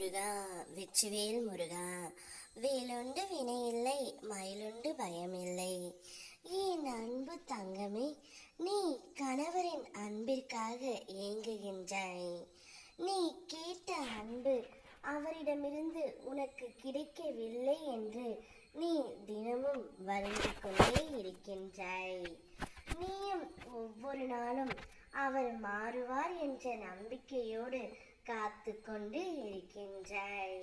முருகா வெற்றிவேல் முருகா, வேலுண்டு வினையில்லை மயிலுண்டு பயமில்லை. என் அன்பு தங்கமே, நீ கணவரின் அன்பிற்காக ஏங்குகின்றாய். நீ கேட்ட அன்பு அவரிடமிருந்து உனக்கு கிடைக்கவில்லை என்று நீ தினமும் வருந்திக் கொண்டே இருக்கின்றாய். நீயும் ஒவ்வொரு நாளும் அவர் மாறுவார் என்ற நம்பிக்கையோடு காத்து கொண்டு இருக்கின்றாய்.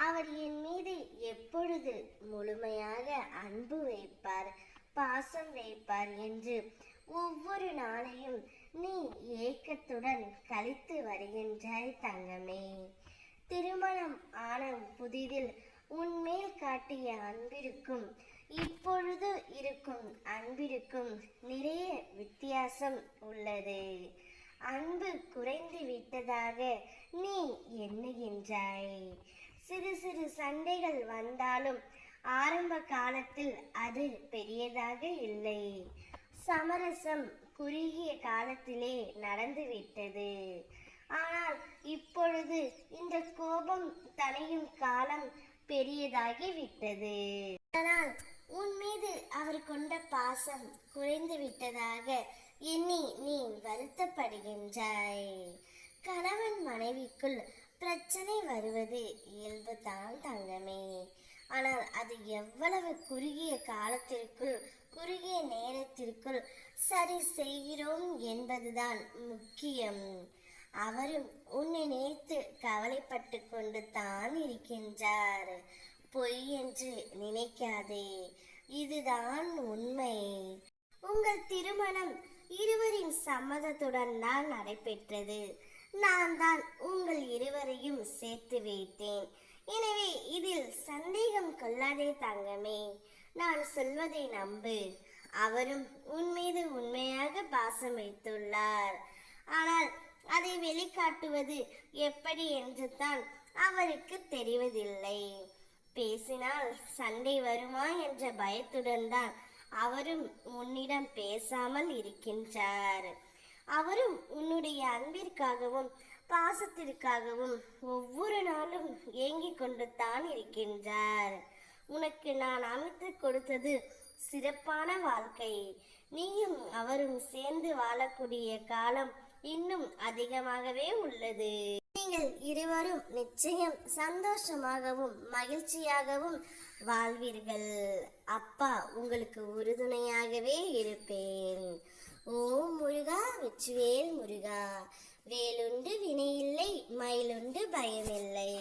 அவர் என் மீது எப்பொழுது முழுமையாக அன்பு வைப்பார், பாசம் வைப்பார் என்று ஒவ்வொரு நாளையும் நீ ஏக்கத்துடன் கழித்து வருகின்றாய் தங்கமே. திருமணம் ஆன புதிதில் உன்மேல் காட்டிய அன்பிற்கும் இப்பொழுது இருக்கும் அன்பிற்கும் நிறைய வித்தியாசம் உள்ளது. அன்பு குறைந்து விட்டதாக நீ எண்ணுகின்றாய். சிறு சிறு சண்டைகள் வந்தாலும் ஆரம்ப காலத்தில் அது பெரியதாக இல்லை. சமரசம் குறுகிய காலத்திலே நடந்துவிட்டது. ஆனால் இப்பொழுது இந்த கோபம் தணியும் காலம் பெரியதாகிவிட்டது. ஆனால் உன் மீது அவர் கொண்ட பாசம் குறைந்து விட்டதாக எண்ணி நீ வருத்தப்படுகின்றாய். கணவன் மனைவிக்குள் பிரச்சனை வருவது இயல்புதான் தங்கமே. ஆனால் அது எவ்வளவு குறுகிய காலத்திற்குள் குறுகிய நேரத்திற்குள் சரி செய்கிறோம் என்பதுதான் முக்கியம். அவரும் உன்னை நினைத்து கவலைப்பட்டு கொண்டு தான் இருக்கின்றார். பொய் என்று நினைக்காதே, இதுதான் உண்மை. உங்கள் திருமணம் இருவரின் சம்மதத்துடன் தான் நடைபெற்றது. நான் தான் உங்கள் இருவரையும் சேர்த்து வைத்தேன். எனவே இதில் சந்தேகம் கொள்ளாதே தங்கமே. நான் சொல்வதை நம்பு. அவரும் உன் மீது உண்மையாக பாசம் வைத்துள்ளார். ஆனால் அதை வெளிக்காட்டுவது எப்படி என்று தான் அவருக்கு தெரிவதில்லை. பேசினால் சண்டை வருமா என்ற பயத்துடன் தான் அவரும் உன்னிடம் பேசாமல் இருக்கின்றார். அவரும் உன்னுடைய அன்பிற்காகவும் பாசத்திற்காகவும் ஒவ்வொரு நாளும் ஏங்கிக் கொண்டு தான் இருக்கின்றார். உனக்கு நான் அமைத்து கொடுத்தது சிறப்பான வாழ்க்கை. நீயும் அவரும் சேர்ந்து வாழக்கூடிய காலம் இன்னும் அதிகமாகவே உள்ளது. நீங்கள் இருவரும் நிச்சயம் சந்தோஷமாகவும் மகிழ்ச்சியாகவும் வாழ்வீர்கள். அப்பா உங்களுக்கு உறுதுணையாகவே இருப்பேன். ஓம் முருகா வெற்றிவேல் முருகா, வேலுண்டு வினையில்லை மயிலுண்டு பயமில்லை.